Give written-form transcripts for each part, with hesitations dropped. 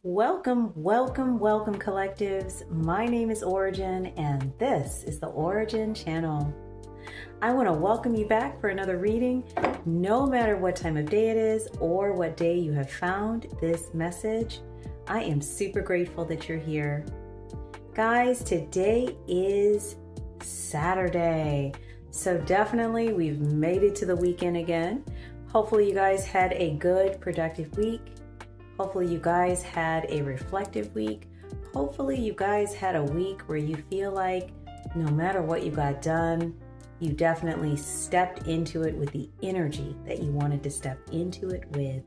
Welcome, welcome, welcome, collectives. My name is Ora-gen, and this is the Ora-gen Channel. I want to welcome you back for another reading, no matter what time of day it is or what day you have found this message. I am super grateful that you're here. Guys, today is Saturday, so definitely we've made it to the weekend again. Hopefully you guys had a good, productive week. Hopefully you guys had a reflective week. Hopefully you guys had a week where you feel like no matter what you got done, you definitely stepped into it with the energy that you wanted to step into it with.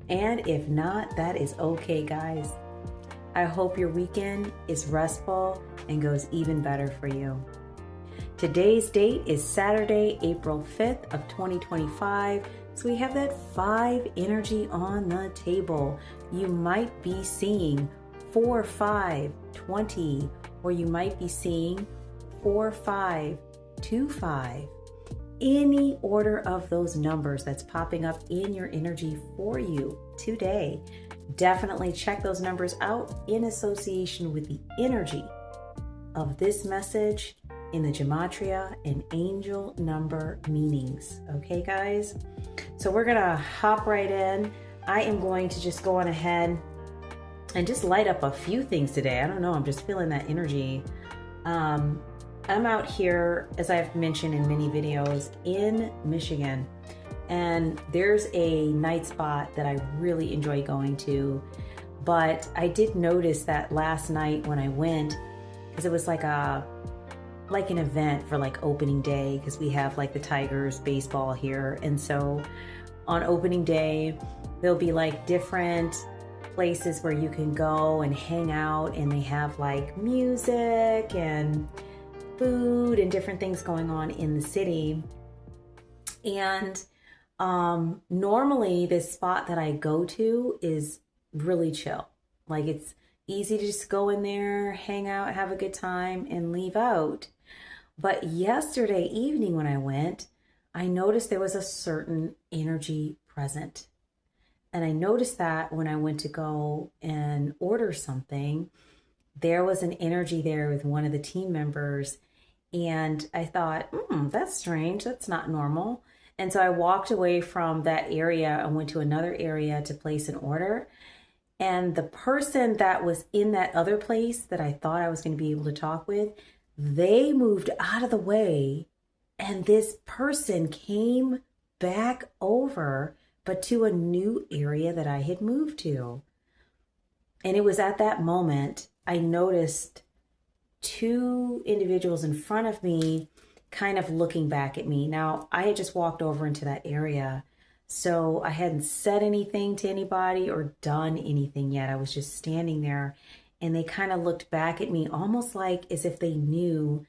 And if not, that is okay, guys. I hope your weekend is restful and goes even better for you. Today's date is Saturday, April 5th of 2025. So we have that 5 energy on the table. You might be seeing 4, 5, 20, or you might be seeing 4, 5, 2, 5. Any order of those numbers that's popping up in your energy for you today. Definitely check those numbers out in association with the energy of this message in the gematria and angel number meanings. Okay, guys? So we're gonna hop right in. I am going to just go on ahead and just light up a few things today. I don't know, I'm just feeling that energy. I'm out here, as I've mentioned in many videos, in Michigan. And there's a night spot that I really enjoy going to. But I did notice that last night when I went, because it was like an event for like opening day, because we have like the Tigers baseball here. And so on opening day, there'll be like different places where you can go and hang out, and they have like music and food and different things going on in the city. And normally this spot that I go to is really chill. Like, it's easy to just go in there, hang out, have a good time, and leave out. But yesterday evening when I went, I noticed there was a certain energy present. And I noticed that when I went to go and order something, there was an energy there with one of the team members. And I thought, that's strange. That's not normal. And so I walked away from that area and went to another area to place an order. And the person that was in that other place that I thought I was going to be able to talk with, they moved out of the way, and this person came back over, but to a new area that I had moved to. And it was at that moment I noticed 2 individuals in front of me kind of looking back at me. Now, I had just walked over into that area, so I hadn't said anything to anybody or done anything yet. I was just standing there, and they kind of looked back at me almost like as if they knew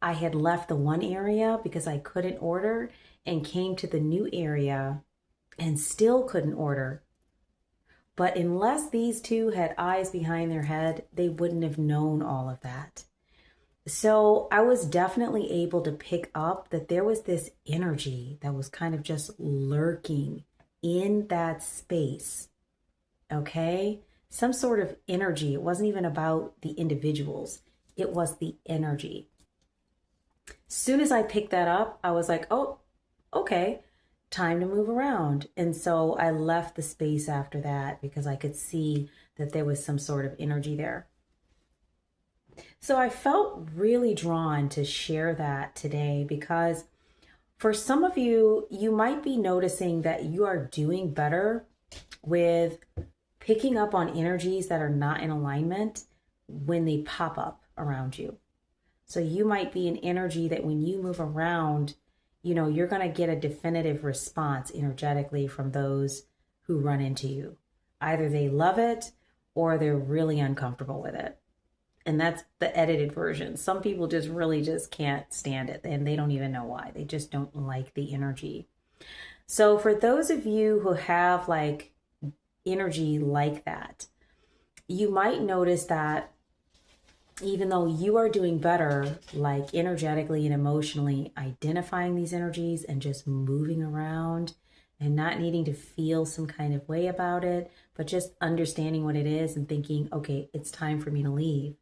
I had left the one area because I couldn't order and came to the new area and still couldn't order. But unless these 2 had eyes behind their head, they wouldn't have known all of that. So I was definitely able to pick up that there was this energy that was kind of just lurking in that space. Okay? Some sort of energy. It wasn't even about the individuals. It was the energy. Soon as I picked that up, I was like, oh, okay, time to move around. And so I left the space after that because I could see that there was some sort of energy there. So I felt really drawn to share that today because for some of you, you might be noticing that you are doing better with picking up on energies that are not in alignment when they pop up around you. So you might be an energy that when you move around, you're going to get a definitive response energetically from those who run into you. Either they love it or they're really uncomfortable with it. And that's the edited version. Some people just really just can't stand it, and they don't even know why. They just don't like the energy. So for those of you who have like energy like that, you might notice that even though you are doing better, like energetically and emotionally, identifying these energies and just moving around and not needing to feel some kind of way about it, but just understanding what it is and thinking, okay, it's time for me to leave.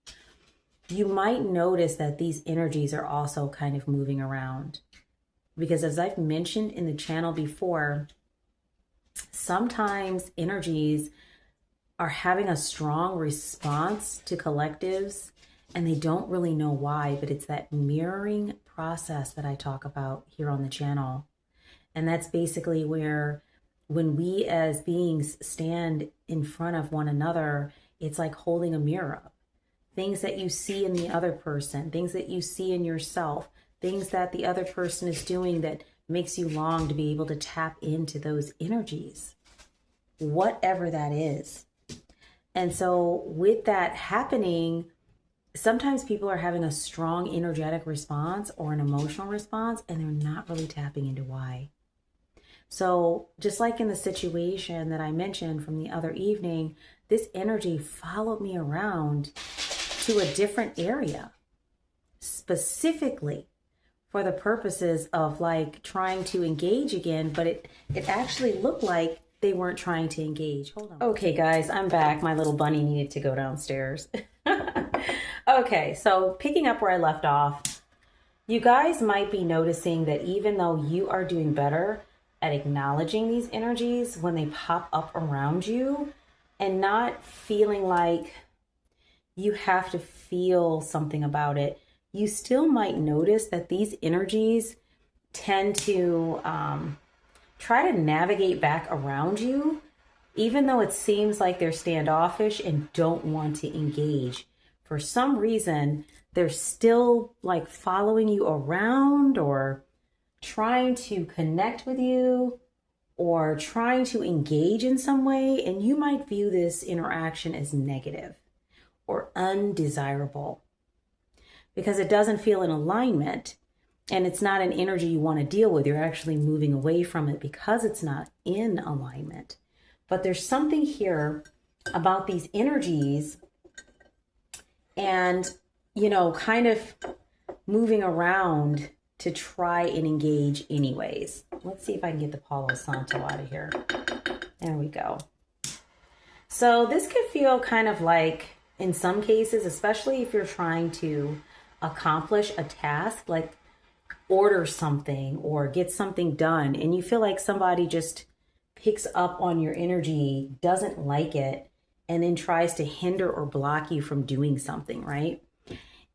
You might notice that these energies are also kind of moving around. Because as I've mentioned in the channel before, sometimes energies are having a strong response to collectives and they don't really know why, but it's that mirroring process that I talk about here on the channel. And that's basically where when we as beings stand in front of one another, it's like holding a mirror up. Things that you see in the other person, things that you see in yourself, things that the other person is doing that makes you long to be able to tap into those energies, whatever that is. And so with that happening, sometimes people are having a strong energetic response or an emotional response, and they're not really tapping into why. So just like in the situation that I mentioned from the other evening, this energy followed me around to a different area, specifically for the purposes of like trying to engage again, but it actually looked like they weren't trying to engage. Hold on. Okay, guys, I'm back. My little bunny needed to go downstairs. Okay, so picking up where I left off, you guys might be noticing that even though you are doing better at acknowledging these energies when they pop up around you and not feeling like you have to feel something about it, you still might notice that these energies tend to try to navigate back around you, even though it seems like they're standoffish and don't want to engage. For some reason, they're still like following you around or trying to connect with you or trying to engage in some way. And you might view this interaction as negative or undesirable because it doesn't feel in alignment and it's not an energy you want to deal with. You're actually moving away from it because it's not in alignment. But there's something here about these energies and, you know, kind of moving around to try and engage anyways. Let's see if I can get the Palo Santo out of here. There we go. So this could feel kind of like, in some cases, especially if you're trying to accomplish a task, like order something or get something done, and you feel like somebody just picks up on your energy, doesn't like it, and then tries to hinder or block you from doing something, right?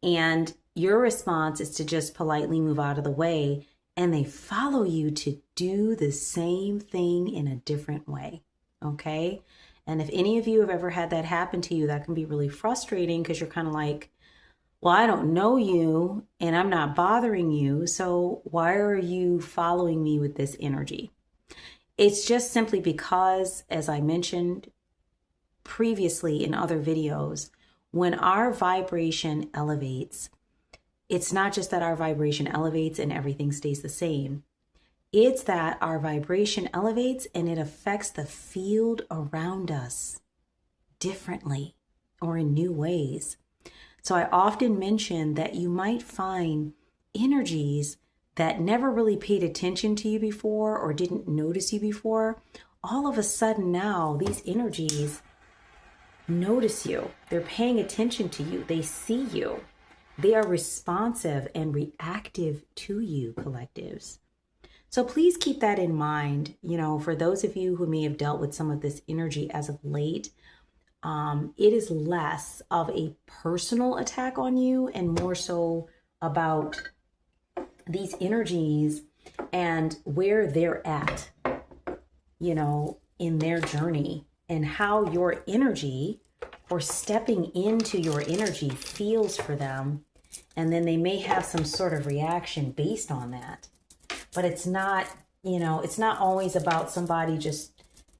And your response is to just politely move out of the way, and they follow you to do the same thing in a different way, okay? And if any of you have ever had that happen to you, that can be really frustrating because you're kind of like, well, I don't know you and I'm not bothering you, so why are you following me with this energy? It's just simply because, as I mentioned previously in other videos, when our vibration elevates, it's not just that our vibration elevates and everything stays the same. It's that our vibration elevates and it affects the field around us differently or in new ways. So I often mention that you might find energies that never really paid attention to you before or didn't notice you before. All of a sudden now, these energies notice you. They're paying attention to you. They see you. They are responsive and reactive to you, collectives. So please keep that in mind. You know, for those of you who may have dealt with some of this energy as of late, it is less of a personal attack on you and more so about these energies and where they're at, you know, in their journey and how your energy or stepping into your energy feels for them. And then they may have some sort of reaction based on that. But it's not, you know, it's not always about somebody just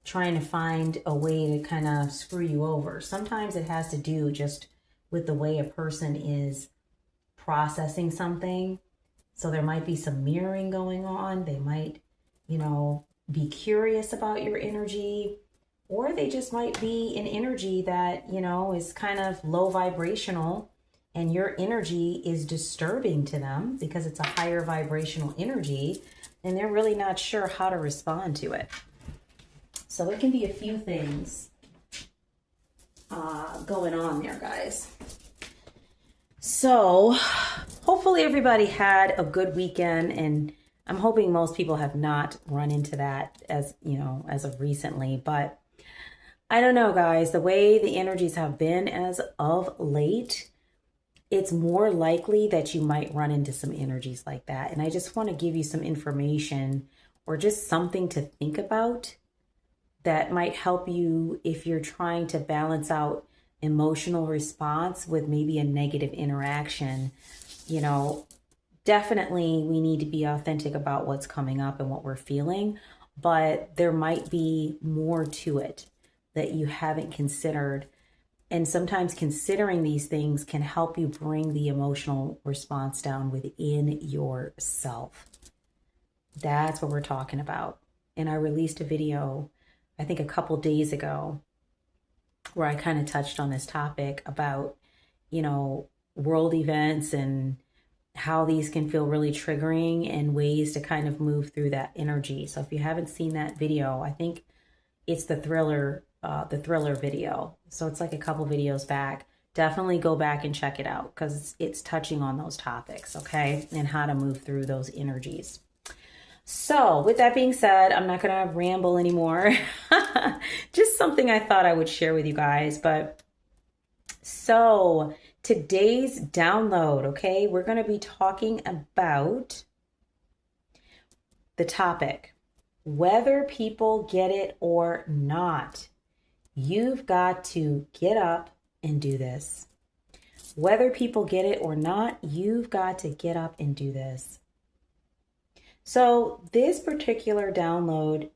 trying to find a way to kind of screw you over. Sometimes it has to do just with the way a person is processing something. So there might be some mirroring going on. They might, you know, be curious about your energy, or they just might be an energy that, you know, is kind of low vibrational and your energy is disturbing to them because it's a higher vibrational energy, and they're really not sure how to respond to it. So it can be a few things going on there, guys. So hopefully everybody had a good weekend, and I'm hoping most people have not run into that as of recently, but I don't know, guys, the way the energies have been as of late, it's more likely that you might run into some energies like that. And I just want to give you some information or just something to think about that might help you if you're trying to balance out emotional response with maybe a negative interaction. Definitely we need to be authentic about what's coming up and what we're feeling, but there might be more to it that you haven't considered. And sometimes considering these things can help you bring the emotional response down within yourself. That's what we're talking about. And I released a video, I think a couple days ago, where I kind of touched on this topic about, world events and how these can feel really triggering and ways to kind of move through that energy. So if you haven't seen that video, I think it's the thriller video. So it's like a couple videos back. Definitely go back and check it out because it's touching on those topics, okay? And how to move through those energies. So with that being said, I'm not going to ramble anymore. Just something I thought I would share with you guys. But so today's download, okay, we're going to be talking about the topic, whether people get it or not. You've got to get up and do this. Whether people get it or not, you've got to get up and do this. So this particular download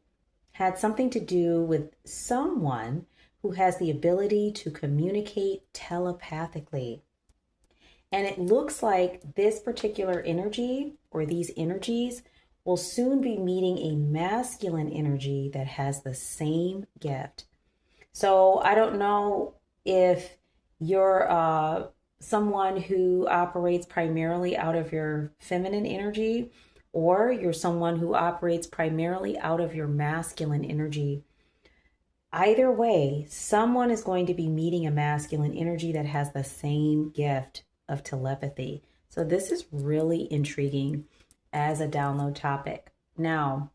had something to do with someone who has the ability to communicate telepathically. And it looks like this particular energy or these energies will soon be meeting a masculine energy that has the same gift. So I don't know if you're someone who operates primarily out of your feminine energy, or you're someone who operates primarily out of your masculine energy. Either way, someone is going to be meeting a masculine energy that has the same gift of telepathy. So this is really intriguing as a download topic. Now,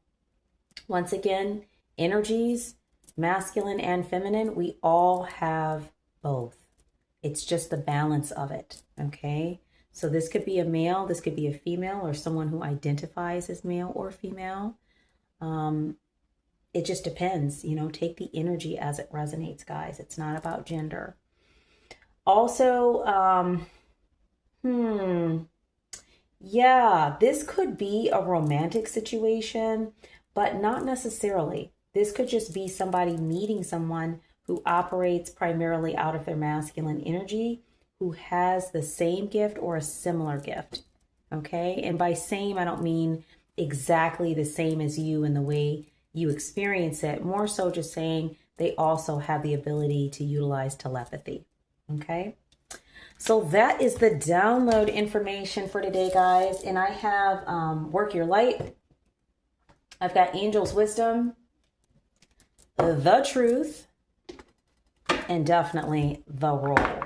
once again, energies, masculine and feminine, we all have both. It's just the balance of it, okay? So this could be a male, this could be a female, or someone who identifies as male or female. It just depends, take the energy as it resonates, guys. It's not about gender. Also, this could be a romantic situation, but not necessarily. This could just be somebody meeting someone who operates primarily out of their masculine energy, who has the same gift or a similar gift, okay? And by same, I don't mean exactly the same as you in the way you experience it, more so just saying they also have the ability to utilize telepathy, okay? So that is the download information for today, guys. And I have Work Your Light. I've got Angel's Wisdom, the Truth, and definitely the Roll.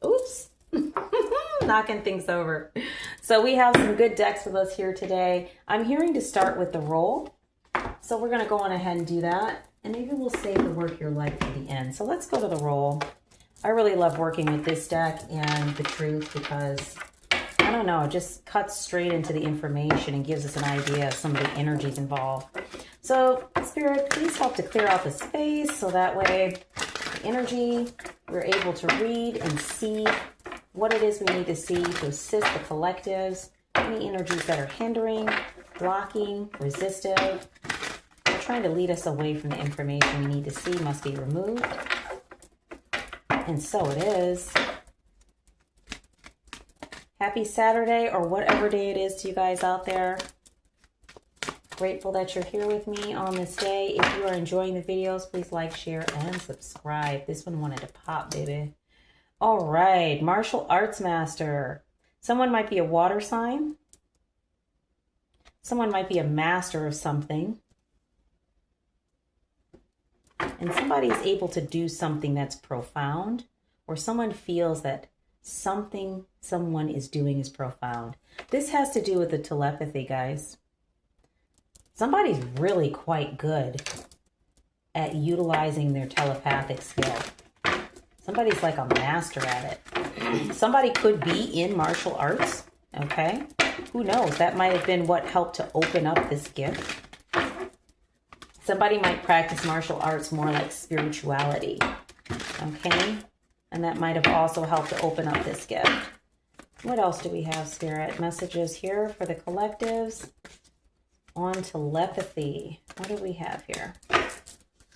Oops, knocking things over. So we have some good decks with us here today. I'm hearing to start with the Roll. So we're going to go on ahead and do that. And maybe we'll save the Work Your Light for the end. So let's go to the Roll. I really love working with this deck and the Truth because, I don't know, it just cuts straight into the information and gives us an idea of some of the energies involved. So Spirit, please help to clear out the space so that way the energy, we're able to read and see what it is we need to see to assist the collectives, any energies that are hindering, blocking, resistive, or trying to lead us away from the information we need to see must be removed. And so it is. Happy Saturday, or whatever day it is to you guys out there. Grateful that you're here with me on this day. If you are enjoying the videos, please like, share, and subscribe. This one wanted to pop, baby. All right, martial arts master. Someone might be a water sign. Someone might be a master of something. And somebody is able to do something that's profound, or someone feels that something someone is doing is profound. This has to do with the telepathy, guys. Somebody's really quite good at utilizing their telepathic skill. Somebody's like a master at it. Somebody could be in martial arts, okay? Who knows? That might have been what helped to open up this gift. Somebody might practice martial arts more like spirituality, okay? And that might have also helped to open up this gift. What else do we have, Spirit? Messages here for the collectives on telepathy. What do we have here?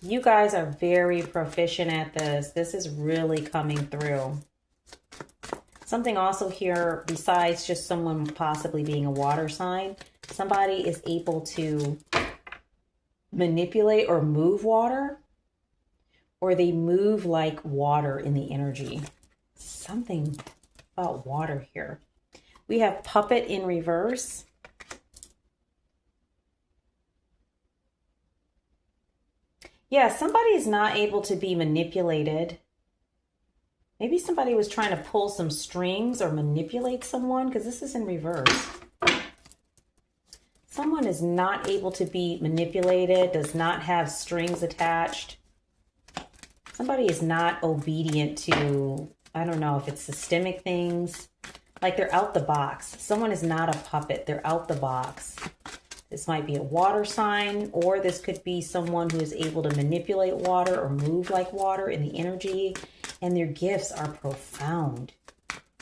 You guys are very proficient at this. This is really coming through. Something also here, besides just someone possibly being a water sign, somebody is able to manipulate or move water, or they move like water in the energy. Something about water here. We have puppet in reverse. Yeah, somebody is not able to be manipulated. Maybe somebody was trying to pull some strings or manipulate someone, because this is in reverse. Someone is not able to be manipulated, does not have strings attached. Somebody is not obedient to, I don't know if it's systemic things. Like they're out the box. Someone is not a puppet. They're out the box. This might be a water sign, or this could be someone who is able to manipulate water or move like water in the energy. And their gifts are profound.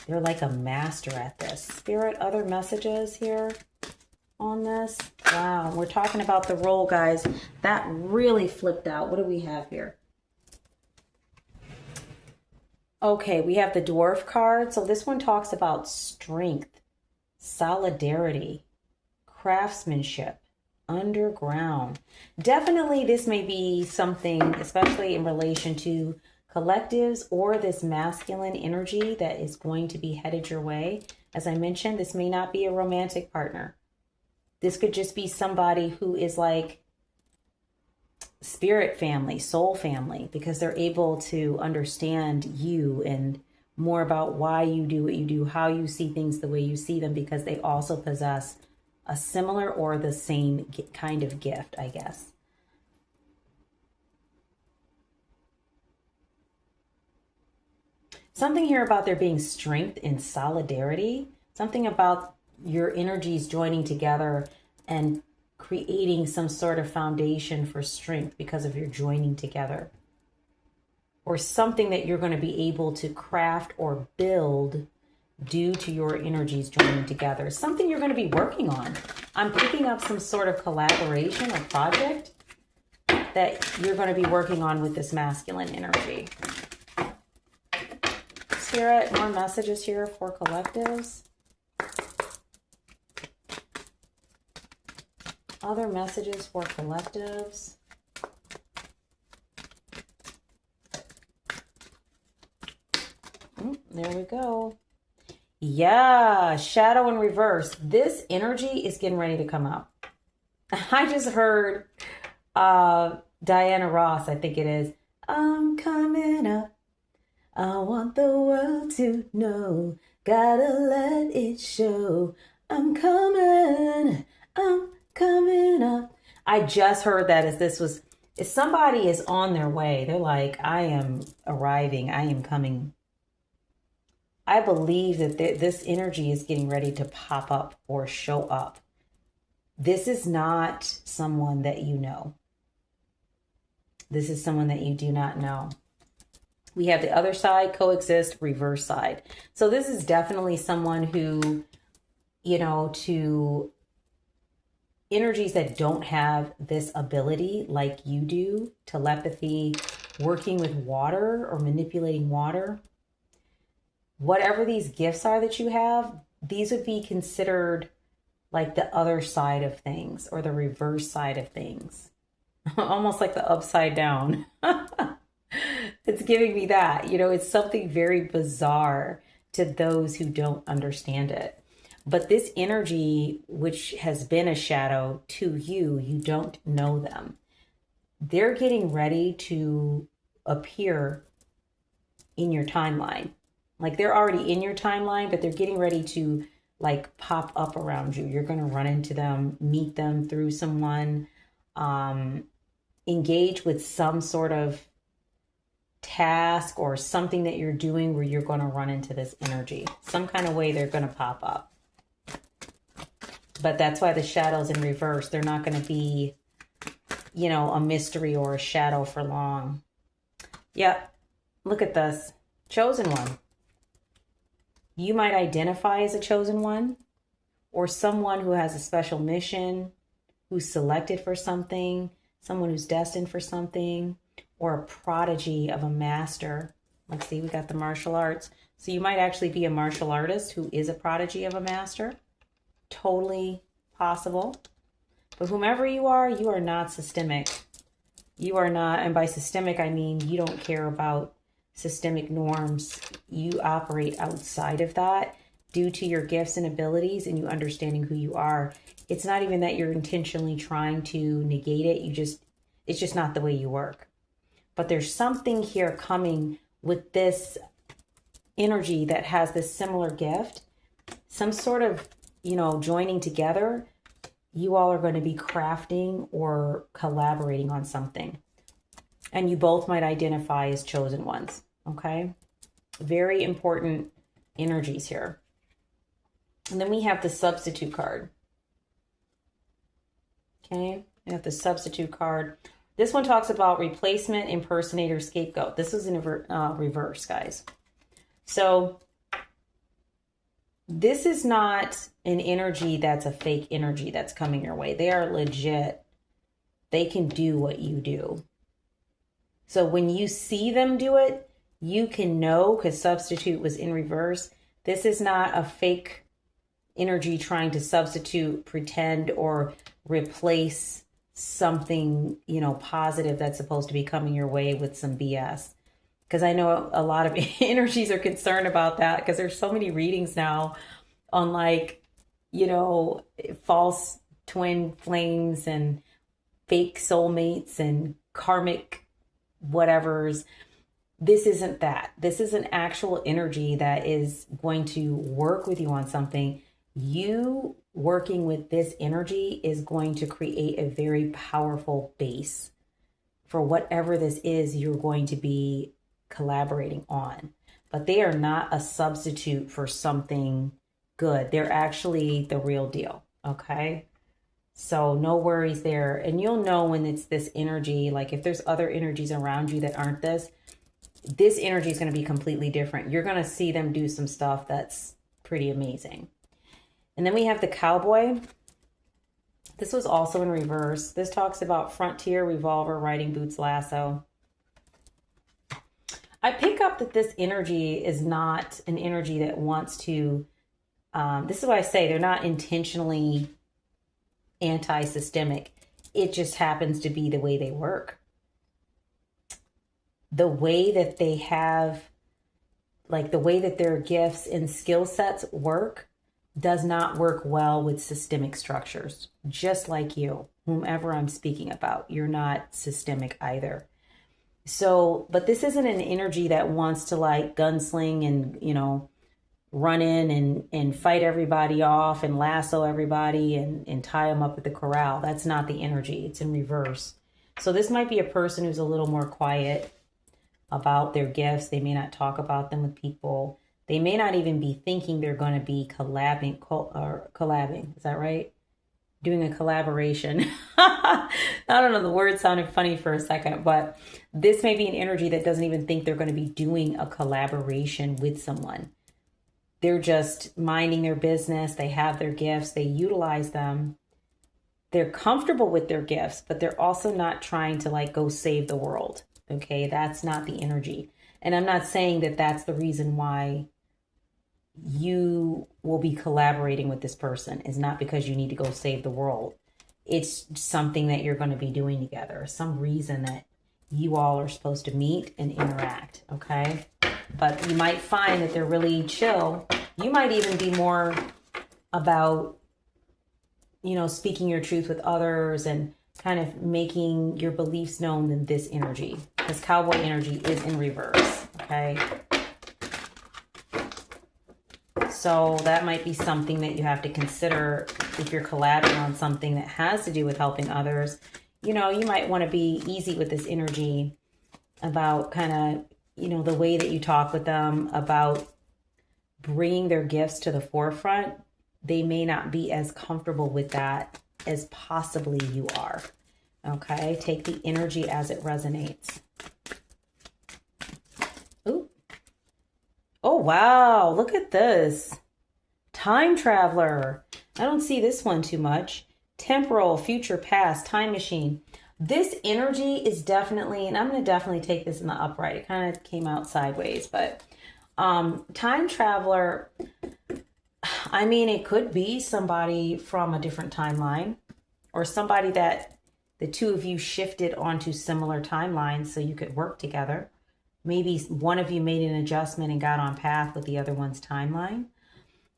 They're like a master at this. Spirit, other messages here on this? Wow, we're talking about the role, guys. That really flipped out. What do we have here? Okay, we have the dwarf card. So this one talks about strength, solidarity, craftsmanship, underground. Definitely this may be something, especially in relation to collectives or this masculine energy that is going to be headed your way. As I mentioned, this may not be a romantic partner. This could just be somebody who is like spirit family, soul family, because they're able to understand you and more about why you do what you do, how you see things the way you see them, because they also possess a similar or the same kind of gift, I guess. Something here about there being strength in solidarity, something about your energies joining together and creating some sort of foundation for strength because of your joining together. Or something that you're going to be able to craft or build due to your energies joining together. Something you're going to be working on. I'm picking up some sort of collaboration or project that you're going to be working on with this masculine energy. Spirit, more messages here for collectives. Other messages for collectives. There we go. Yeah, shadow in reverse. This energy is getting ready to come out. I just heard Diana Ross, I think it is. I'm coming up. I want the world to know. Gotta let it show. I'm coming up. I just heard that as this was, if somebody is on their way, they're like, I am arriving, I am coming. I believe that this energy is getting ready to pop up or show up. This is not someone that you know. This is someone that you do not know. We have the other side, coexist, reverse side. So this is definitely someone who, you know, to energies that don't have this ability like you do, telepathy, working with water or manipulating water. Whatever these gifts are that you have, these would be considered like the other side of things or the reverse side of things. Almost like the upside down. It's giving me that. You know, it's something very bizarre to those who don't understand it. But this energy, which has been a shadow to you, you don't know them. They're getting ready to appear in your timeline. Like they're already in your timeline, but they're getting ready to like pop up around you. You're going to run into them, meet them through someone, engage with some sort of task or something that you're doing where you're going to run into this energy. Some kind of way they're going to pop up. But that's why the shadow's in reverse. They're not going to be, you know, a mystery or a shadow for long. Yep. Look at this. Chosen one. You might identify as a chosen one or someone who has a special mission, who's selected for something, someone who's destined for something, or a prodigy of a master. Let's see, we got the martial arts. So you might actually be a martial artist who is a prodigy of a master. Totally possible. But whomever you are not systemic. You are not, and by systemic, I mean you don't care about systemic norms. You operate outside of that due to your gifts and abilities and you understanding who you are. It's not even that you're intentionally trying to negate it. It's just not the way you work. But there's something here coming with this energy that has this similar gift, some sort of, you know, joining together. You all are going to be crafting or collaborating on something. And you both might identify as chosen ones. Okay. Very important energies here. And then we have the substitute card. Okay. We have the substitute card. This one talks about replacement, impersonator, scapegoat. This is in reverse, guys. So this is not an energy that's a fake energy that's coming your way. They are legit. They can do what you do. So when you see them do it, you can know, because substitute was in reverse. This is not a fake energy trying to substitute, pretend, or replace something, you know, positive that's supposed to be coming your way with some BS. Because I know a lot of energies are concerned about that because there's so many readings now on like, you know, false twin flames and fake soulmates and karmic whatevers. This isn't that. This is an actual energy that is going to work with you on something. You working with this energy is going to create a very powerful base for whatever this is you're going to be collaborating on. But they are not a substitute for something good. They're actually the real deal. Okay. So no worries there. And you'll know when it's this energy, like if there's other energies around you that aren't this energy is going to be completely different. You're going to see them do some stuff that's pretty amazing. And then we have the cowboy. This was also in reverse. This talks about frontier, revolver, riding boots, lasso. I pick up that this energy is not an energy that wants to, this is why I say they're not intentionally anti-systemic. It just happens to be the way they work. The way that they have, like the way that their gifts and skill sets work does not work well with systemic structures. Just like you, whomever I'm speaking about, you're not systemic either. So, but this isn't an energy that wants to like gunsling and, you know, run in and fight everybody off and lasso everybody and tie them up at the corral. That's not the energy. It's in reverse. So this might be a person who's a little more quiet about their gifts. They may not talk about them with people. They may not even be thinking they're going to be collabing. Is that right? Doing a collaboration. I don't know. The word sounded funny for a second, but this may be an energy that doesn't even think they're going to be doing a collaboration with someone. They're just minding their business. They have their gifts. They utilize them. They're comfortable with their gifts, but they're also not trying to like go save the world. Okay. That's not the energy. And I'm not saying that that's the reason why you will be collaborating with this person. Is not because you need to go save the world. It's something that you're going to be doing together. Some reason that you all are supposed to meet and interact, okay? But you might find that they're really chill. You might even be more about, you know, speaking your truth with others and kind of making your beliefs known than this energy, because cowboy energy is in reverse, okay? So that might be something that you have to consider if you're collaborating on something that has to do with helping others. You know, you might want to be easy with this energy about kind of, you know, the way that you talk with them, about bringing their gifts to the forefront. They may not be as comfortable with that as possibly you are. Okay, take the energy as it resonates. Ooh. Oh, wow. Look at this. Time traveler. I don't see this one too much. Temporal, future, past, time machine. This energy is definitely, and I'm going to definitely take this in the upright. It kind of came out sideways, but time traveler, I mean, it could be somebody from a different timeline, or somebody that the two of you shifted onto similar timelines so you could work together. Maybe one of you made an adjustment and got on path with the other one's timeline.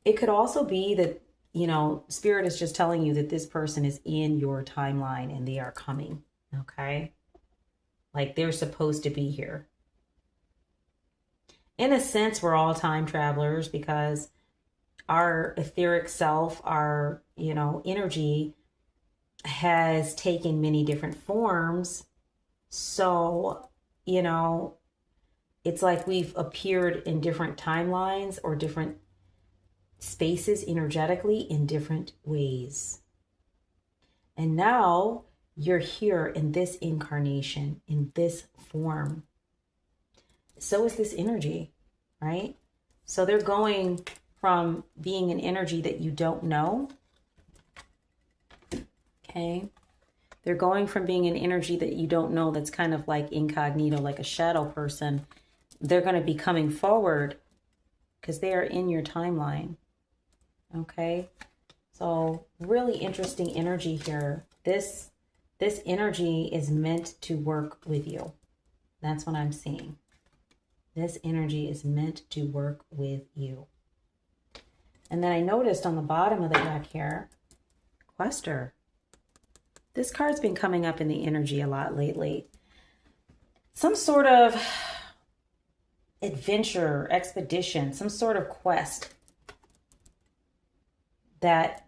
It could also be that, you know, Spirit is just telling you that this person is in your timeline and they are coming, okay? Like they're supposed to be here. In a sense, we're all time travelers because our etheric self, our, you know, energy has taken many different forms. So, you know, it's like we've appeared in different timelines or different spaces energetically in different ways. And now you're here in this incarnation, in this form. So is this energy, right? So they're going from being an energy that you don't know. Okay. They're going from being an energy that you don't know, that's kind of like incognito, like a shadow person. They're going to be coming forward because they are in your timeline. Okay. So really interesting energy here. This energy is meant to work with you. That's what I'm seeing. This energy is meant to work with you. And then I noticed on the bottom of the deck here, Quester. This card's been coming up in the energy a lot lately. Some sort of adventure, expedition, some sort of quest that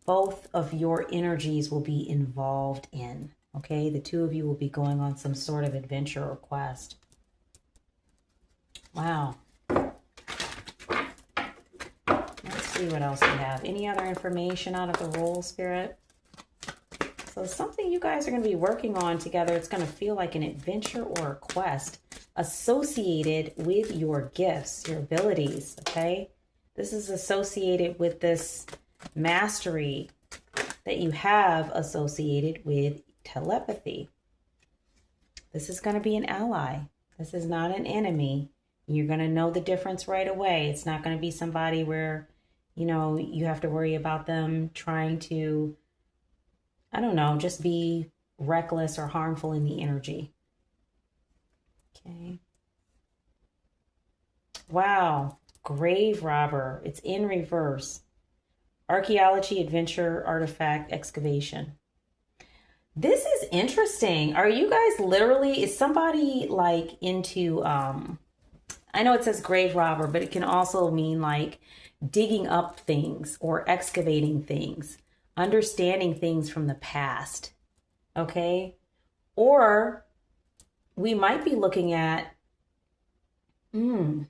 both of your energies will be involved in. Okay, the two of you will be going on some sort of adventure or quest. Wow. Let's see what else we have. Any other information out of the roll, Spirit? So something you guys are going to be working on together. It's going to feel like an adventure or a quest associated with your gifts, your abilities, okay? This is associated with this mastery that you have associated with telepathy. This is going to be an ally. This is not an enemy. You're going to know the difference right away. It's not going to be somebody where, you know, you have to worry about them trying to, I don't know, just be reckless or harmful in the energy. Okay. Wow. Grave robber. It's in reverse. Archaeology, adventure, artifact, excavation. This is interesting. Are you guys literally, is somebody like into, I know it says grave robber, but it can also mean like digging up things or excavating things, understanding things from the past. Okay. Or we might be looking at, we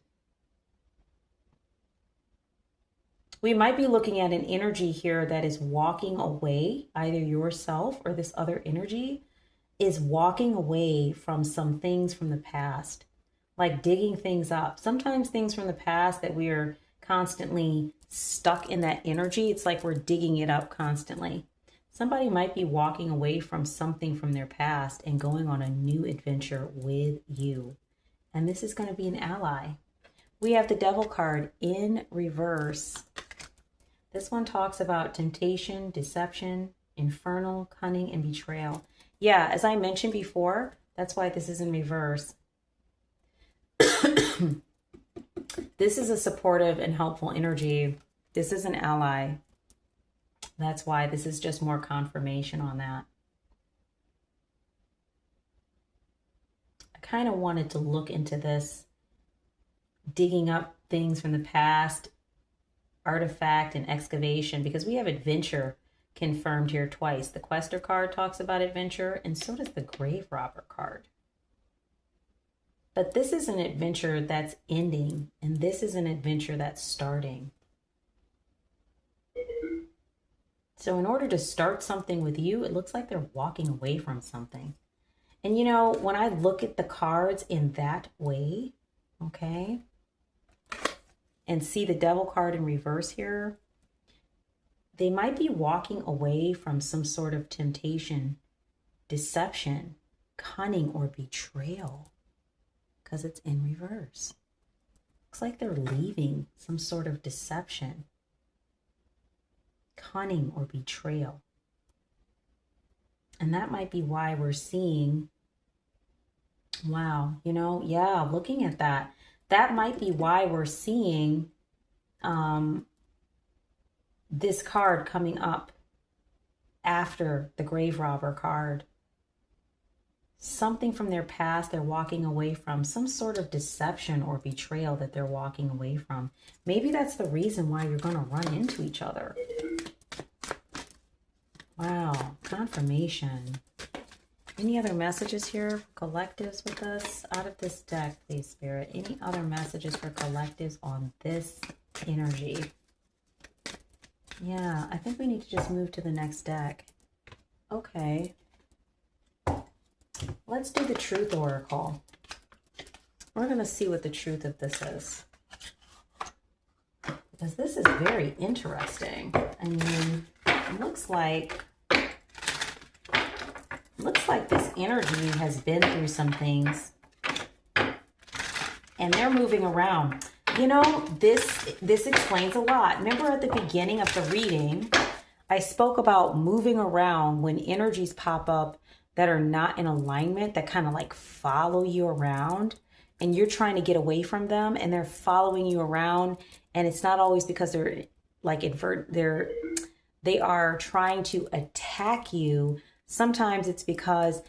might be looking at an energy here that is walking away, either yourself or this other energy is walking away from some things from the past, like digging things up. Sometimes things from the past that we are constantly stuck in that energy, it's like we're digging it up constantly. Somebody might be walking away from something from their past and going on a new adventure with you. And this is going to be an ally. We have the Devil card in reverse. This one talks about temptation, deception, infernal, cunning, and betrayal. Yeah, as I mentioned before, That's why this is in reverse. This is a supportive and helpful energy. This is an ally. That's why this is just more confirmation on that. I kind of wanted to look into this, digging up things from the past, artifact and excavation, because we have adventure confirmed here twice. The Quester card talks about adventure, and so does the Grave Robber card. But this is an adventure that's ending, and this is an adventure that's starting. So in order to start something with you, it looks like they're walking away from something. And you know, when I look at the cards in that way, okay, and see the Devil card in reverse here, they might be walking away from some sort of temptation, deception, cunning, or betrayal, because it's in reverse. Looks like they're leaving some sort of deception, cunning, or betrayal. And that might be why we're seeing, wow, you know, yeah, looking at that, that might be why we're seeing this card coming up after the Grave Robber card. Something from their past they're walking away from, some sort of deception or betrayal that they're walking away from. Maybe that's the reason why you're going to run into each other. Wow, confirmation. Any other messages here for collectives with us? Out of this deck, please, Spirit. Any other messages for collectives on this energy? Yeah, I think we need to just move to the next deck. Okay. Let's do the Truth Oracle. We're going to see what the truth of this is, because this is very interesting. I mean, it looks like this energy has been through some things, and they're moving around. You know, this explains a lot. Remember at the beginning of the reading, I spoke about moving around when energies pop up that are not in alignment, that kind of like follow you around, and you're trying to get away from them, and they're following you around. And it's not always because they're like they are trying to attack you. Sometimes it's because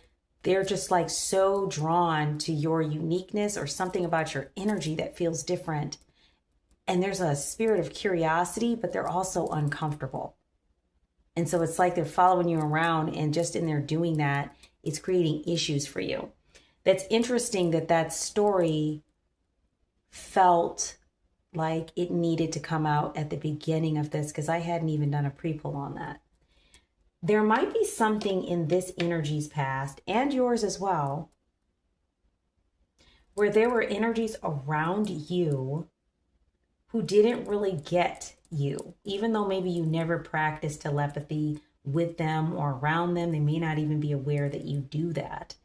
they're just like so drawn to your uniqueness or something about your energy that feels different. And there's a spirit of curiosity, but they're also uncomfortable. And so it's like they're following you around, and just in there doing that, it's creating issues for you. That's interesting that story felt like it needed to come out at the beginning of this, because I hadn't even done a pre-pull on that. There might be something in this energy's past, and yours as well, where there were energies around you who didn't really get you, even though maybe you never practiced telepathy with them or around them. They may not even be aware that you do that.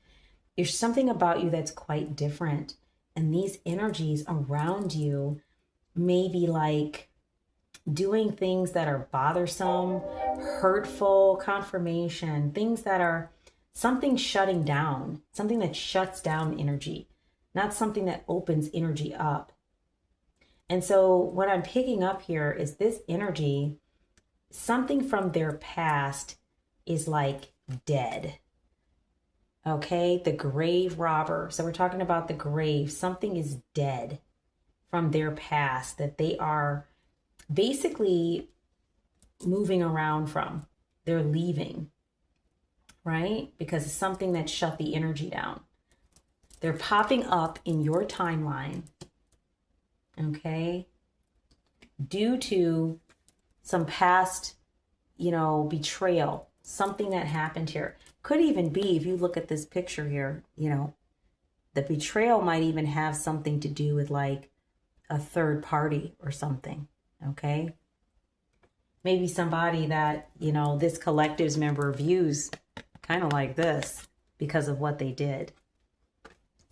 There's something about you that's quite different, and these energies around you may be like doing things that are bothersome, hurtful, confirmation, things that are something shutting down, something that shuts down energy, not something that opens energy up. And so what I'm picking up here is this energy, something from their past is like dead. Okay, the Grave Robber. So we're talking about the grave. Something is dead from their past that they are basically moving around from. They're leaving, right? Because it's something that shut the energy down. They're popping up in your timeline, okay, due to some past, betrayal, something that happened here. Could even be, if you look at this picture here, the betrayal might even have something to do with like a third party or something, okay? Maybe somebody that, this collective's member views kind of like this because of what they did.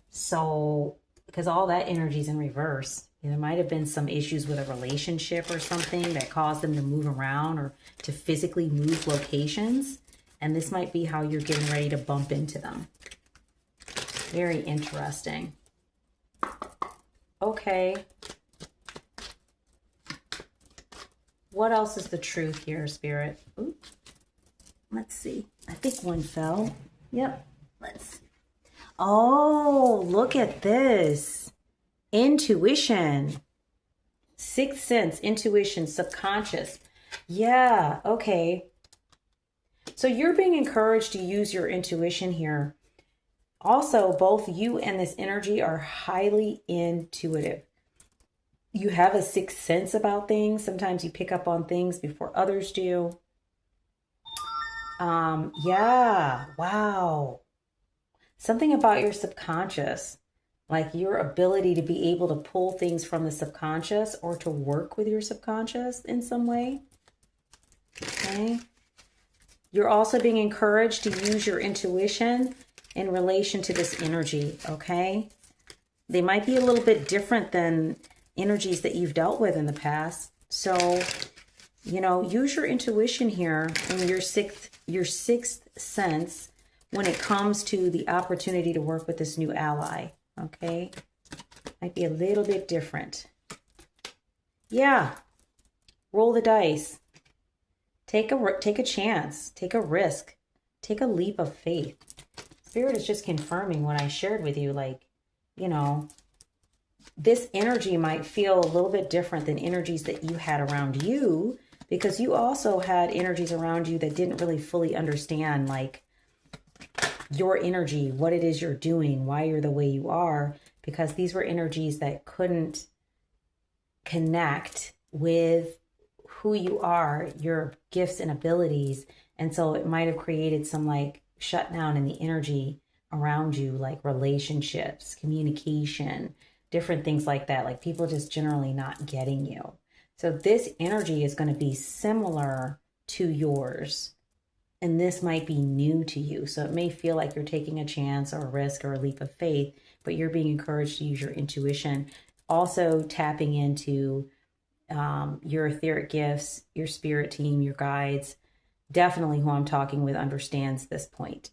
So, because all that energy is in reverse. There might have been some issues with a relationship or something that caused them to move around or to physically move locations. And this might be how you're getting ready to bump into them. Very interesting. Okay. What else is the truth here, Spirit? Ooh. Let's see. I think one fell. Yep. Let's. Oh, look at this. Intuition. Sixth sense, intuition, subconscious. Yeah, okay. So you're being encouraged to use your intuition here. Also, both you and this energy are highly intuitive. You have a sixth sense about things. Sometimes you pick up on things before others do. Yeah, wow. Something about your subconscious, like your ability to be able to pull things from the subconscious or to work with your subconscious in some way. Okay. You're also being encouraged to use your intuition in relation to this energy, okay? They might be a little bit different than energies that you've dealt with in the past. So, you know, use your intuition here and your sixth sense when it comes to the opportunity to work with this new ally, okay? Might be a little bit different. Yeah, roll the dice. Take a chance, take a risk, take a leap of faith. Spirit is just confirming what I shared with you. Like, you know, this energy might feel a little bit different than energies that you had around you, because you also had energies around you that didn't really fully understand, like, your energy, what it is you're doing, why you're the way you are, because these were energies that couldn't connect with who you are, your gifts and abilities. And so it might have created some like shutdown in the energy around you, like relationships, communication, different things like that. Like people just generally not getting you. So this energy is going to be similar to yours. And this might be new to you. So it may feel like you're taking a chance or a risk or a leap of faith, but you're being encouraged to use your intuition. Also tapping into your etheric gifts, your spirit team, your guides. Definitely who I'm talking with understands this point.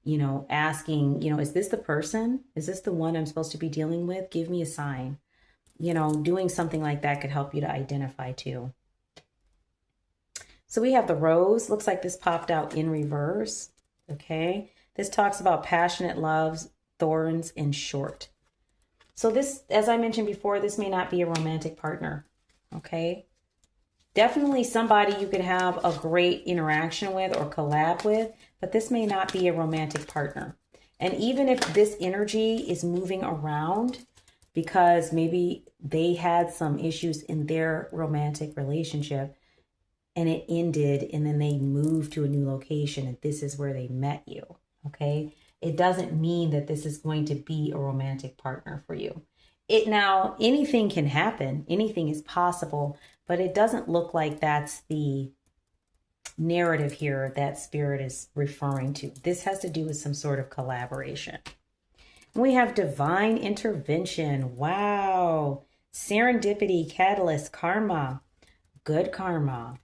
You know, asking, you know, is this the person? Is this the one I'm supposed to be dealing with? Give me a sign. You know, doing something like that could help you to identify too. So we have the rose. Looks like this popped out in reverse. Okay. This talks about passionate loves, thorns, and short. So this, as I mentioned before, this may not be a romantic partner. Okay. Definitely somebody you could have a great interaction with or collab with, but this may not be a romantic partner. And even if this energy is moving around because maybe they had some issues in their romantic relationship and it ended and then they moved to a new location and this is where they met you, okay? It doesn't mean that this is going to be a romantic partner for you. Now, anything can happen. Anything is possible, but it doesn't look like that's the narrative here that Spirit is referring to. This has to do with some sort of collaboration. We have divine intervention. Wow. Serendipity, catalyst, karma, good karma.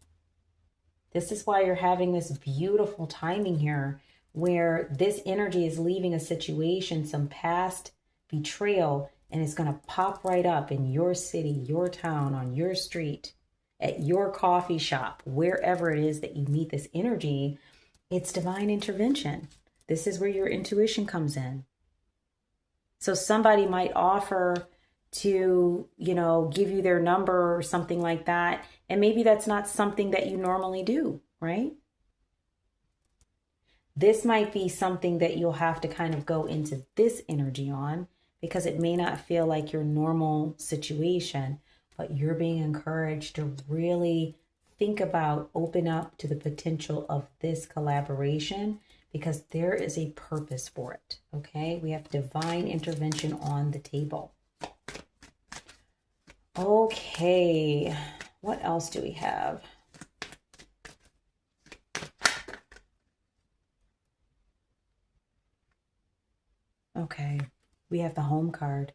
This is why you're having this beautiful timing here where this energy is leaving a situation, some past betrayal, and it's going to pop right up in your city, your town, on your street, at your coffee shop, wherever it is that you meet this energy. It's divine intervention. This is where your intuition comes in. So somebody might offer to, you know, give you their number or something like that. And maybe that's not something that you normally do, right? This might be something that you'll have to kind of go into this energy on because it may not feel like your normal situation, but you're being encouraged to really think about, open up to the potential of this collaboration because there is a purpose for it, okay? We have divine intervention on the table. Okay, what else do we have? Okay, we have the home card.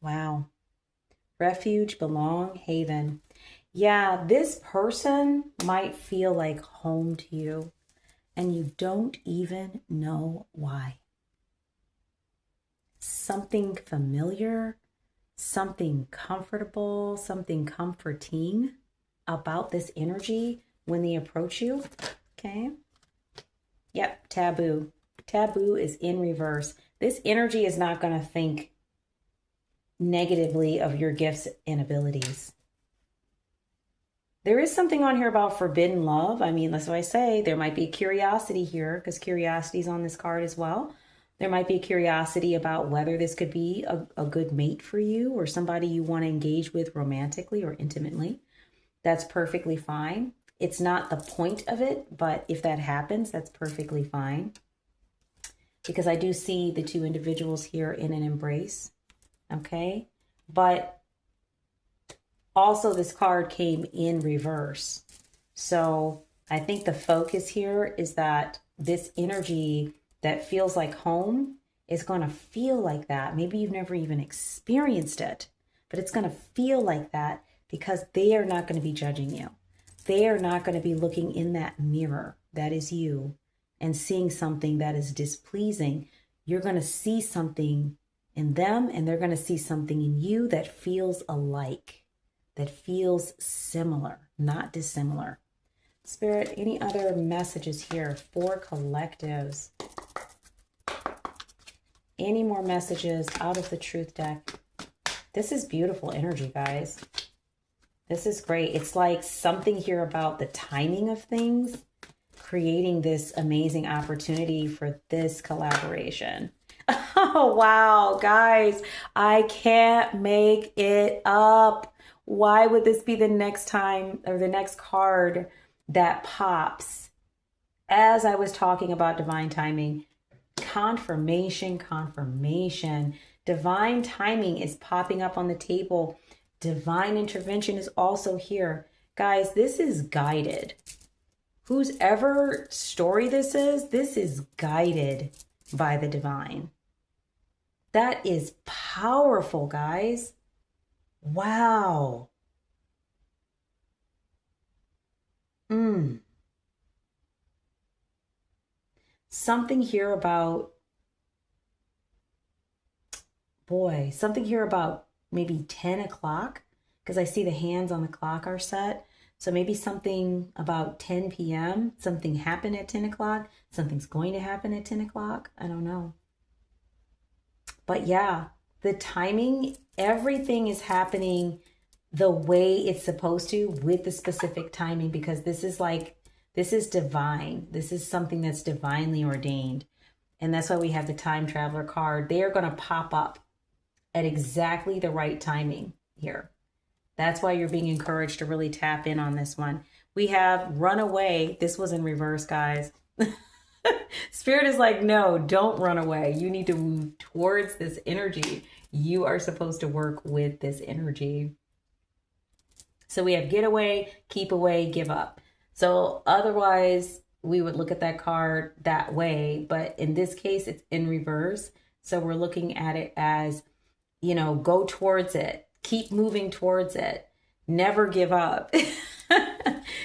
Wow. Refuge, belong, haven. Yeah, this person might feel like home to you. and you don't even know why. Something familiar, something comfortable, something comforting about this energy when they approach you. Okay. Yep, taboo. Taboo is in reverse. This energy is not going to think negatively of your gifts and abilities. There is something on here about forbidden love. I mean, that's what I say. There might be curiosity here because curiosity is on this card as well. There might be curiosity about whether this could be a good mate for you or somebody you want to engage with romantically or intimately. That's perfectly fine. It's not the point of it, but if that happens, that's perfectly fine. Because I do see the two individuals here in an embrace. Okay. But also this card came in reverse. So I think the focus here is that this energy that feels like home is going to feel like that. Maybe you've never even experienced it, but it's going to feel like that because they are not going to be judging you. They are not going to be looking in that mirror that is you and seeing something that is displeasing. You're going to see something in them and they're going to see something in you that feels alike, that feels similar, not dissimilar. Spirit, any other messages here for collectives? Any more messages out of the truth deck? This is beautiful energy, guys. This is great. It's like something here about the timing of things, creating this amazing opportunity for this collaboration. Oh, wow, guys, I can't make it up. Why would this be the next time or the next card that pops? As I was talking about divine timing, confirmation, confirmation. Divine timing is popping up on the table. Divine intervention is also here. Guys, this is guided. Whose ever story this is guided by the divine. That is powerful, guys. Wow. Something here about, something here about maybe 10 o'clock, because I see the hands on the clock are set. So maybe something about 10 p.m., something happened at 10 o'clock, something's going to happen at 10 o'clock. I don't know. But yeah, the timing, everything is happening the way it's supposed to with the specific timing, because this is divine. This is something that's divinely ordained. And that's why we have the time traveler card. They are going to pop up at exactly the right timing here. That's why you're being encouraged to really tap in on this one. We have run away. This was in reverse, guys. Spirit is like, no, don't run away. You need to move towards this energy. You are supposed to work with this energy. So we have get away, keep away, give up. So otherwise, we would look at that card that way. But in this case, it's in reverse. So we're looking at it as, you know, go towards it. Keep moving towards it. Never give up.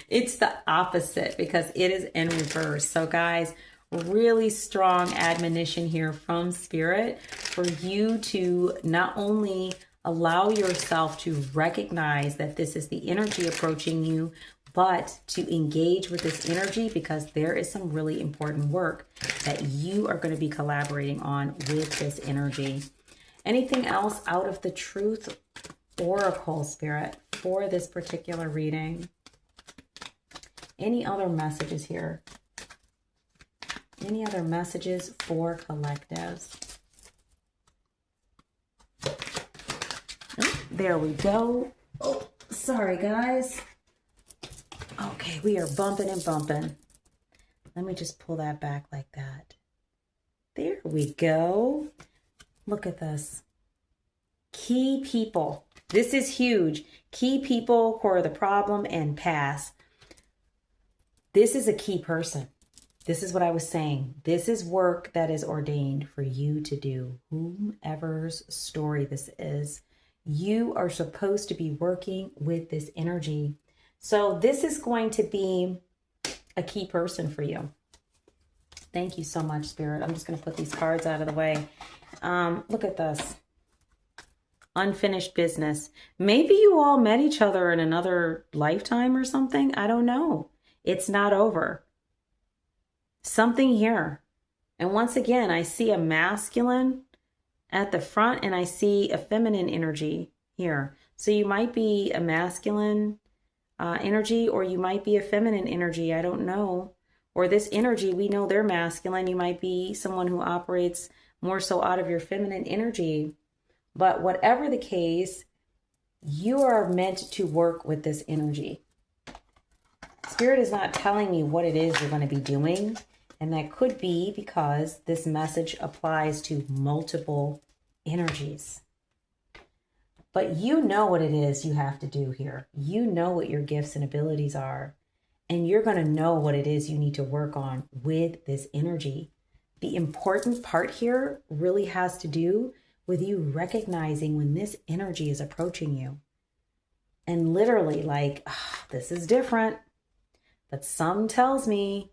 It's the opposite because it is in reverse. So guys, really strong admonition here from Spirit for you to not only allow yourself to recognize that this is the energy approaching you, but to engage with this energy because there is some really important work that you are going to be collaborating on with this energy. Anything else out of the truth oracle, Spirit, for this particular reading? Any other messages here? Any other messages for collectives? Oh, there we go. Oh, sorry, guys. Okay, we are bumping and bumping. Let me just pull that back like that. There we go. Look at this. Key people. This is huge. Key people, core of the problem, and pass. This is a key person. This is what I was saying. This is work that is ordained for you to do. Whomever's story this is, you are supposed to be working with this energy. So this is going to be a key person for you. Thank you so much, Spirit. I'm just going to put these cards out of the way. Look at this. Unfinished business. Maybe you all met each other in another lifetime or something. I don't know. It's not over. Something here. And once again, I see a masculine at the front and I see a feminine energy here. So you might be a masculine energy, or you might be a feminine energy. I don't know. Or this energy, we know they're masculine. You might be someone who operates more so out of your feminine energy. But whatever the case, you are meant to work with this energy. Spirit is not telling me what it is you're going to be doing. And that could be because this message applies to multiple energies. But you know what it is you have to do here. You know what your gifts and abilities are. And you're going to know what it is you need to work on with this energy. The important part here really has to do with you recognizing when this energy is approaching you. And literally like, this is different. But some tells me,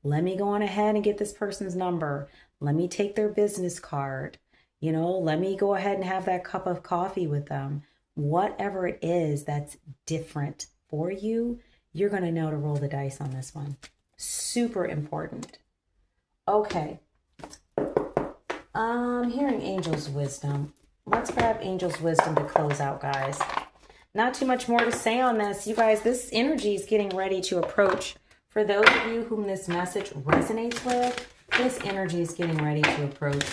let me go on ahead and get this person's number. Let me take their business card. You know, let me go ahead and have that cup of coffee with them. Whatever it is that's different for you, you're going to know to roll the dice on this one. Super important. Okay. I'm hearing Angel's Wisdom. Let's grab Angel's Wisdom to close out, guys. Not too much more to say on this. You guys, this energy is getting ready to approach. For those of you whom this message resonates with, this energy is getting ready to approach.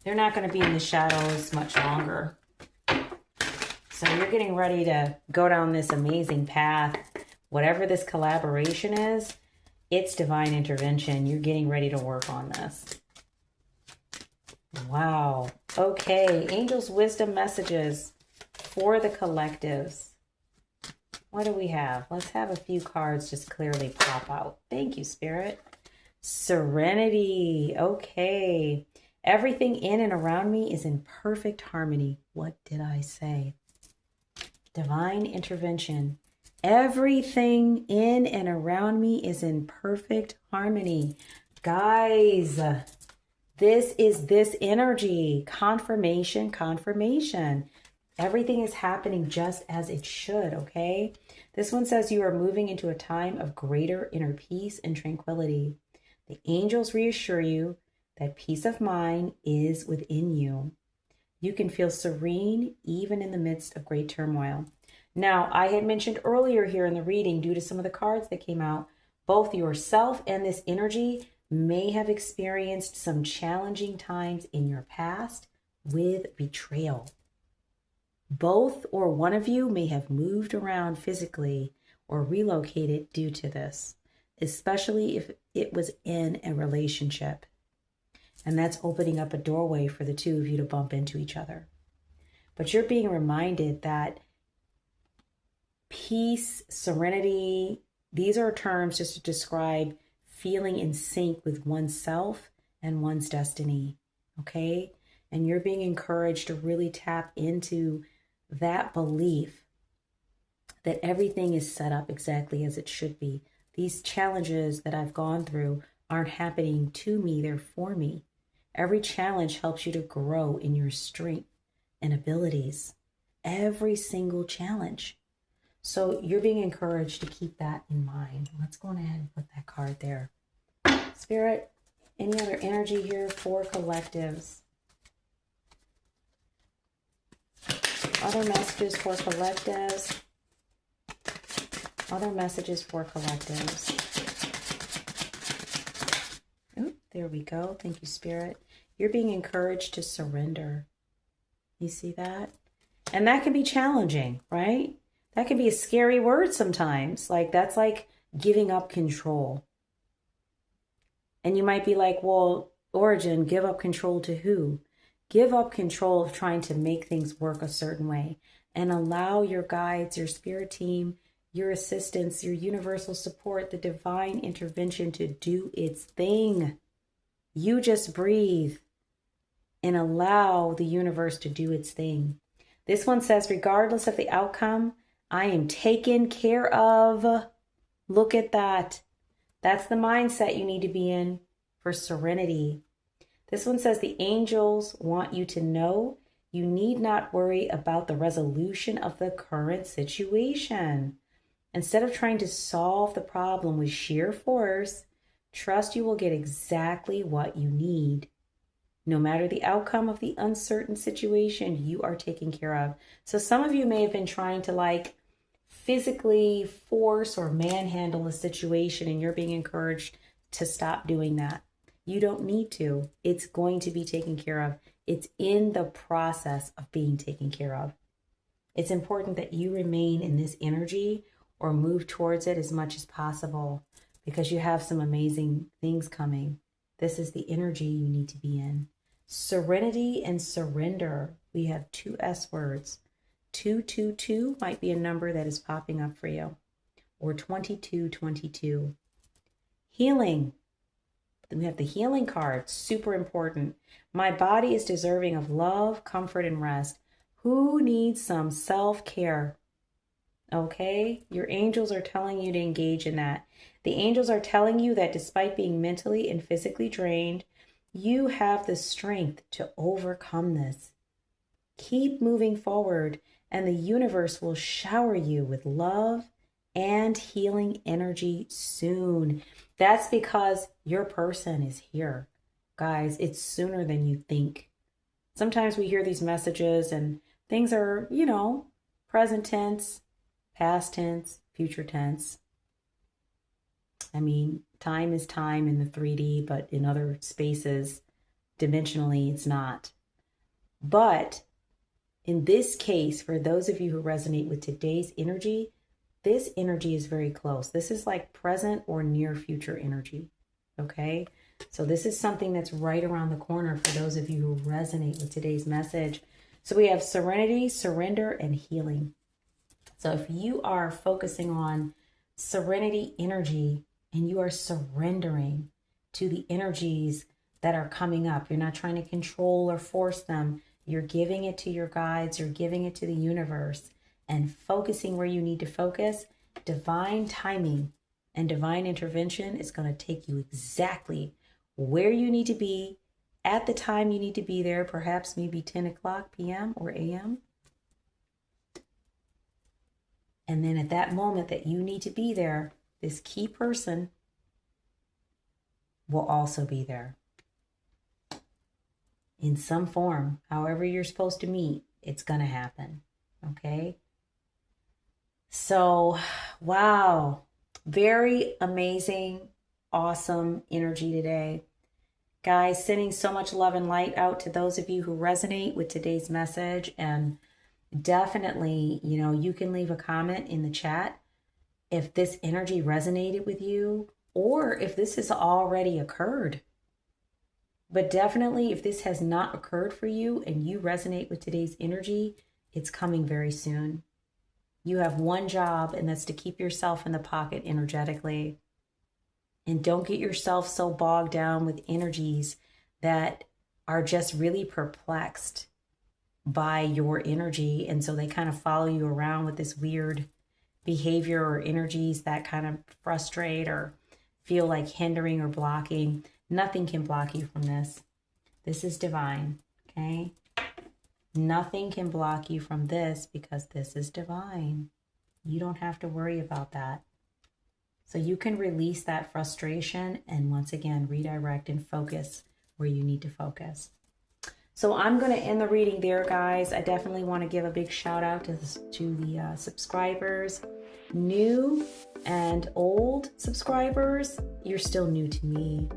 They're not going to be in the shadows much longer. So you're getting ready to go down this amazing path. Whatever this collaboration is, it's divine intervention. You're getting ready to work on this. Wow. Okay. Angel's Wisdom messages for the collectives. What do we have? Let's have a few cards just clearly pop out. Thank you, Spirit. Serenity. Okay. Everything in and around me is in perfect harmony. What did I say? Divine intervention. Everything in and around me is in perfect harmony. Guys, this is this energy. Confirmation, confirmation. Everything is happening just as it should, okay? This one says you are moving into a time of greater inner peace and tranquility. The angels reassure you that peace of mind is within you. You can feel serene even in the midst of great turmoil. Now, I had mentioned earlier here in the reading, due to some of the cards that came out, both yourself and this energy may have experienced some challenging times in your past with betrayal. Both or one of you may have moved around physically or relocated due to this, especially if it was in a relationship. And that's opening up a doorway for the two of you to bump into each other. But you're being reminded that peace, serenity, these are terms just to describe feeling in sync with oneself and one's destiny, okay? And you're being encouraged to really tap into that belief that everything is set up exactly as it should be. These challenges that I've gone through aren't happening to me, they're for me. Every challenge helps you to grow in your strength and abilities. Every single challenge. So you're being encouraged to keep that in mind. Let's go ahead and put that card there. Spirit, any other energy here for collectives? Other messages for collectives. Other messages for collectives. Ooh, there we go. Thank you, Spirit. You're being encouraged to surrender. You see that? And that can be challenging, right? That can be a scary word sometimes. Like, that's like giving up control. And you might be like, well, Ora-gen, give up control to who? Give up control of trying to make things work a certain way and allow your guides, your spirit team, your assistants, your universal support, the divine intervention to do its thing. You just breathe and allow the universe to do its thing. This one says, regardless of the outcome, I am taken care of. Look at that. That's the mindset you need to be in. for serenity. This one says the angels want you to know you need not worry about the resolution of the current situation. Instead of trying to solve the problem with sheer force, trust you will get exactly what you need. No matter the outcome of the uncertain situation, you are taken care of. So some of you may have been trying to physically force or manhandle a situation, and you're being encouraged to stop doing that. You don't need to. It's going to be taken care of. It's in the process of being taken care of. It's important that you remain in this energy or move towards it as much as possible, because you have some amazing things coming. This is the energy you need to be in. Serenity and surrender. We have two S words. 222 might be a number that is popping up for you, or 2222. Healing. We have the healing card, super important. My body is deserving of love, comfort, and rest. Who needs some self-care? Okay, your angels are telling you to engage in that. The angels are telling you that despite being mentally and physically drained, you have the strength to overcome this. Keep moving forward, and the universe will shower you with love and healing energy soon. That's because your person is here. Guys, it's sooner than you think. Sometimes we hear these messages and things are, present tense, past tense, future tense. I mean, time is time in the 3D, but in other spaces, dimensionally, it's not. But in this case, for those of you who resonate with today's energy, this energy is very close. This is like present or near future energy. Okay? So this is something that's right around the corner for those of you who resonate with today's message. So we have serenity, surrender, and healing. So if you are focusing on serenity energy and you are surrendering to the energies that are coming up, you're not trying to control or force them. You're giving it to your guides, you're giving it to the universe, and focusing where you need to focus. Divine timing and divine intervention is going to take you exactly where you need to be at the time you need to be there, perhaps maybe 10 o'clock p.m. or a.m. And then at that moment that you need to be there, this key person will also be there in some form. However you're supposed to meet, it's going to happen. Okay? So, wow. Very amazing, awesome energy today. Guys, sending so much love and light out to those of you who resonate with today's message. And definitely, you can leave a comment in the chat if this energy resonated with you or if this has already occurred. But definitely, if this has not occurred for you and you resonate with today's energy, it's coming very soon. You have one job, and that's to keep yourself in the pocket energetically. And don't get yourself so bogged down with energies that are just really perplexed by your energy. And so they kind of follow you around with this weird behavior or energies that kind of frustrate or feel like hindering or blocking. Nothing can block you from this. This is divine, okay? Nothing can block you from this because this is divine. You don't have to worry about that. So you can release that frustration and once again, redirect and focus where you need to focus. So I'm going to end the reading there, guys. I definitely want to give a big shout out to the subscribers, new and old subscribers. You're still new to me.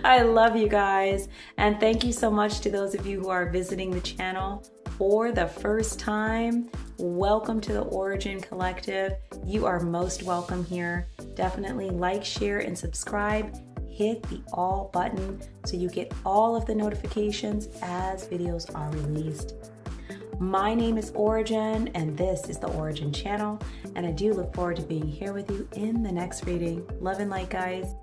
I love you guys. And thank you so much to those of you who are visiting the channel for the first time. Welcome to the Ora-gen Collective. You are most welcome here. Definitely like, share, and subscribe. Hit the all button so you get all of the notifications as videos are released. My name is Ora-gen, and this is the Ora-gen Channel, and I do look forward to being here with you in the next reading. Love and light, guys.